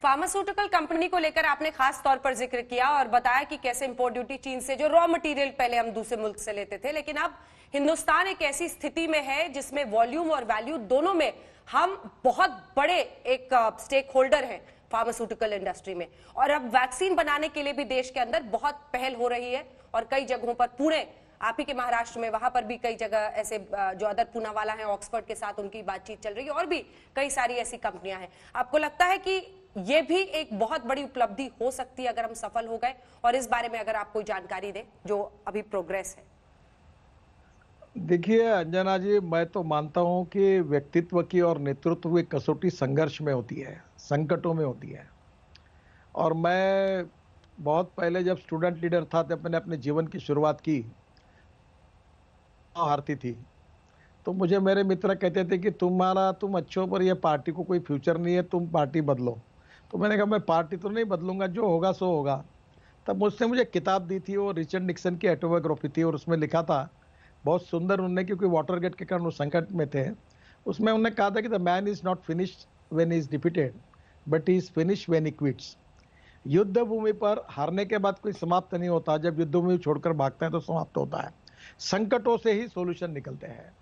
Pharmaceutical company को लेकर आपने खास तौर पर जिक्र किया और बताया कि कैसे इंपोर्ट ड्यूटी चीन से जो रॉ मटेरियल पहले हम दूसरे मुल्क से लेते थे, लेकिन अब हिंदुस्तान एक ऐसी स्थिति में है जिसमें वॉल्यूम और वैल्यू दोनों में हम बहुत बड़े एक स्टेक होल्डर हैं फार्मास्यूटिकल इंडस्ट्री में। और अब वैक्सीन बनाने के लिए भी देश के अंदर बहुत पहल हो रही है और कई जगहों पर, पुणे आप ही के महाराष्ट्र में, वहां पर भी कई जगह ऐसे जो अदर पूनावाला है ऑक्सफोर्ड के साथ उनकी बातचीत चल रही है और भी कई सारी ऐसी कंपनियां हैं। आपको लगता है कि ये भी एक बहुत बड़ी उपलब्धि हो सकती है अगर हम सफल हो गए? और इस बारे में अगर आप कोई जानकारी दें जो अभी प्रोग्रेस है। देखिए अंजना जी, मैं तो मानता हूं कि व्यक्तित्व की और नेतृत्व की कसौटी संघर्ष में होती है, संकटों में होती है। और मैं बहुत पहले जब स्टूडेंट लीडर था तब मैंने अपने जीवन की शुरुआत की, हारती थी तो मुझे मेरे मित्र कहते थे कि तुम अच्छे हो पर ये पार्टी को कोई फ्यूचर नहीं है, तुम पार्टी बदलो। तो मैंने कहा मैं पार्टी तो नहीं बदलूंगा, जो होगा सो होगा। तब मुझसे मुझे किताब दी थी, वो रिचर्ड निक्सन की ऑटोबायोग्राफी थी और उसमें लिखा था बहुत सुंदर उन्होंने, क्योंकि वाटरगेट के कारण वो संकट में थे। उसमें उन्होंने कहा था कि the man is not finished when he is defeated but he is finished when he quits. युद्ध भूमि पर हारने के बाद कोई समाप्त नहीं होता, जब युद्ध भूमि छोड़कर भागता है तो समाप्त होता है। संकटों से ही सॉल्यूशन निकलते हैं,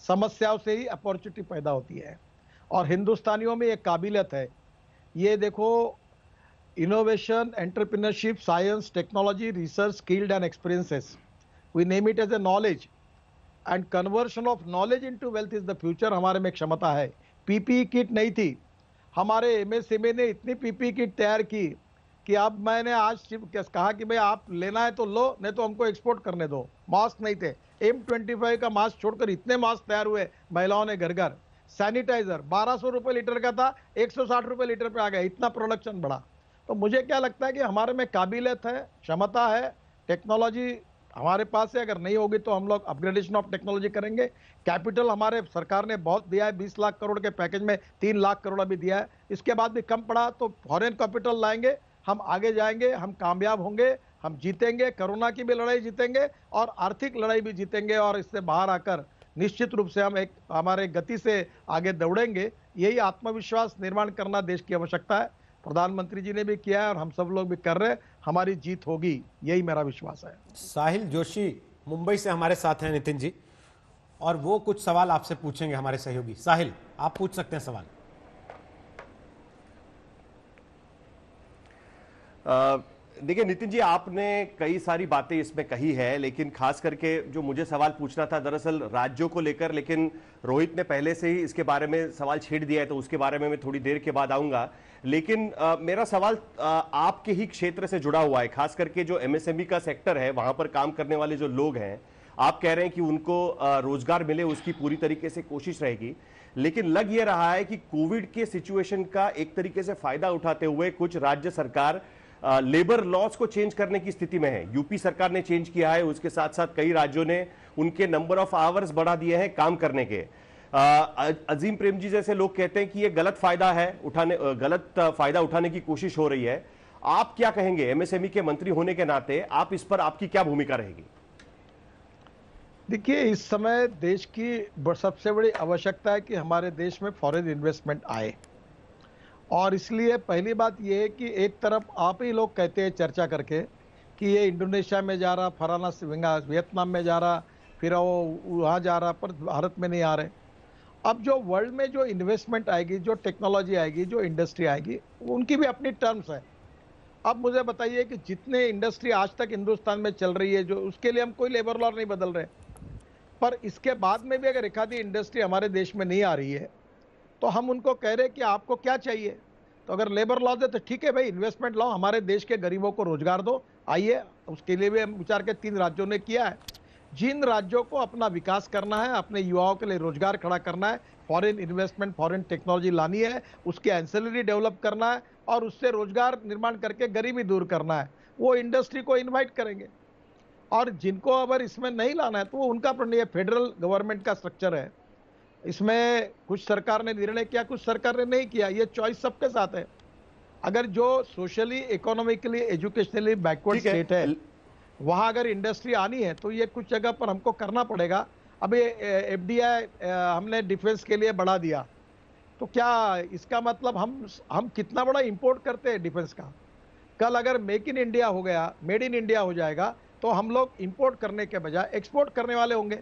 समस्याओं से ही अपॉर्चुनिटी पैदा होती है। और हिंदुस्तानियों में एक काबिलियत है, ये देखो, innovation, entrepreneurship, science, technology, research, skilled and experiences, we name it as a knowledge and conversion of knowledge into wealth is the future. हमारे में क्षमता है। पीपीई किट नहीं थी, हमारे एमएसएमई ने इतनी पीपीई किट तैयार की कि अब मैंने आज सिर्फ कहा कि भाई आप लेना है तो लो, नहीं तो हमको एक्सपोर्ट करने दो। मास्क नहीं थे, M25 का मास्क छोड़कर इतने मास्क तैयार हुए महिलाओं ने घर घर। सैनिटाइजर 1200 रुपये लीटर का था, 160 रुपये लीटर पे आ गया, इतना प्रोडक्शन बढ़ा। तो मुझे क्या लगता है कि हमारे में काबिलियत है, क्षमता है, टेक्नोलॉजी हमारे पास है। अगर नहीं होगी तो हम लोग अपग्रेडेशन ऑफ टेक्नोलॉजी करेंगे। कैपिटल हमारे सरकार ने बहुत दिया है, 20 लाख करोड़ के पैकेज में 3 लाख करोड़ अभी दिया है। इसके बाद भी कम पड़ा तो फॉरेन कैपिटल लाएंगे, हम आगे जाएंगे, हम कामयाब होंगे, हम जीतेंगे, कोरोना की भी लड़ाई जीतेंगे और आर्थिक लड़ाई भी जीतेंगे। और इससे बाहर आकर निश्चित रूप से हम एक हमारे गति से आगे दौड़ेंगे। यही आत्मविश्वास निर्माण करना देश की आवश्यकता है। प्रधानमंत्री जी ने भी किया है और हम सब लोग भी कर रहे हैं। हमारी जीत होगी, यही मेरा विश्वास है। साहिल जोशी मुंबई से हमारे साथ हैं नितिन जी, और वो कुछ सवाल आपसे पूछेंगे हमारे सहयोगी। साहिल, आप पूछ सकते हैं सवाल। देखिए नितिन जी, आपने कई सारी बातें इसमें कही है, लेकिन खास करके जो मुझे सवाल पूछना था दरअसल राज्यों को लेकर, लेकिन रोहित ने पहले से ही इसके बारे में सवाल छेड़ दिया है तो उसके बारे में मैं थोड़ी देर के बाद आऊंगा। लेकिन मेरा सवाल आपके ही क्षेत्र से जुड़ा हुआ है, खास करके जो एमएसएमई का सेक्टर है, वहां पर काम करने वाले जो लोग हैं, आप कह रहे हैं कि उनको रोजगार मिले, उसकी पूरी तरीके से कोशिश रहेगी। लेकिन लग ये रहा है कि कोविड के सिचुएशन का एक तरीके से फायदा उठाते हुए कुछ राज्य सरकार लेबर लॉज को चेंज करने की स्थिति में है। यूपी सरकार ने चेंज किया है, उसके साथ साथ कई राज्यों ने उनके नंबर ऑफ आवर्स बढ़ा दिए हैं काम करने के। अजीम प्रेम जी जैसे लोग कहते हैं कि ये गलत फायदा उठाने की कोशिश हो रही है। आप क्या कहेंगे, एमएसएमई के मंत्री होने के नाते आप इस पर, आपकी क्या भूमिका रहेगी? देखिए, इस समय देश की सबसे बड़ी आवश्यकता है कि हमारे देश में फॉरेन इन्वेस्टमेंट आए। और इसलिए पहली बात यह है कि एक तरफ आप ही लोग कहते हैं चर्चा करके कि ये इंडोनेशिया में जा रहा, फलाना वियतनाम में जा रहा, फिर वो वहाँ जा रहा, पर भारत में नहीं आ रहे। अब जो वर्ल्ड में जो इन्वेस्टमेंट आएगी, जो टेक्नोलॉजी आएगी, जो इंडस्ट्री आएगी, उनकी भी अपनी टर्म्स है। अब मुझे बताइए कि जितने इंडस्ट्री आज तक हिंदुस्तान में चल रही है, जो उसके लिए हम कोई लेबर लॉ नहीं बदल रहे, पर इसके बाद में भी अगर एक आधी इंडस्ट्री हमारे देश में नहीं आ रही है तो हम उनको कह रहे हैं कि आपको क्या चाहिए। तो अगर लेबर लॉ दे तो ठीक है भाई, इन्वेस्टमेंट लाओ, हमारे देश के गरीबों को रोजगार दो, आइए। उसके लिए भी हम विचार के 3 राज्यों ने किया है। जिन राज्यों को अपना विकास करना है, अपने युवाओं के लिए रोजगार खड़ा करना है, फॉरेन इन्वेस्टमेंट, फॉरेन टेक्नोलॉजी लानी है, उसके एंसेलरी डेवलप करना है और उससे रोजगार निर्माण करके गरीबी दूर करना है, वो इंडस्ट्री को इन्वाइट करेंगे। और जिनको अगर इसमें नहीं लाना है तो वो उनका निर्णय, फेडरल गवर्नमेंट का स्ट्रक्चर है, इसमें कुछ सरकार ने निर्णय किया, कुछ सरकार ने नहीं किया, ये चॉइस सबके साथ है। अगर जो socially, economically, educationally backward state है, वहां अगर इंडस्ट्री आनी है तो ये कुछ जगह पर हमको करना पड़ेगा। अब ये एफडीआई हमने डिफेंस के लिए बढ़ा दिया, तो क्या इसका मतलब हम कितना बड़ा इंपोर्ट करते हैं डिफेंस का? कल अगर मेक इन इंडिया हो गया, मेड इन इंडिया हो जाएगा, तो हम लोग इंपोर्ट करने के बजाय एक्सपोर्ट करने वाले होंगे।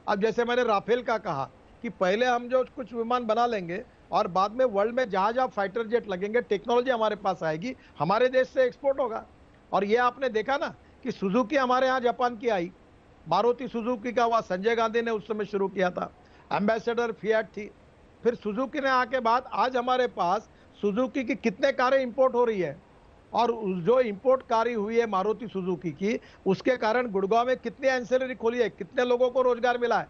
अब जैसे मैंने राफेल का कहा कि पहले हम जो कुछ विमान बना लेंगे और बाद में वर्ल्ड में जहां जहां फाइटर जेट लगेंगे, टेक्नोलॉजी हमारे पास आएगी, हमारे देश से एक्सपोर्ट होगा। और ये आपने देखा ना कि सुजुकी हमारे यहाँ जापान की आई, मारुति सुजुकी का वह संजय गांधी ने उस समय शुरू किया था, एम्बेसडर फिएट थी, फिर सुजुकी ने आके बाद आज हमारे पास सुजुकी की कितने कारें इंपोर्ट हो रही है। और जो इंपोर्ट कारी हुई है मारुति सुजुकी की, उसके कारण गुड़गांव में कितनी एंसेलरी खोली है, कितने लोगों को रोजगार मिला है।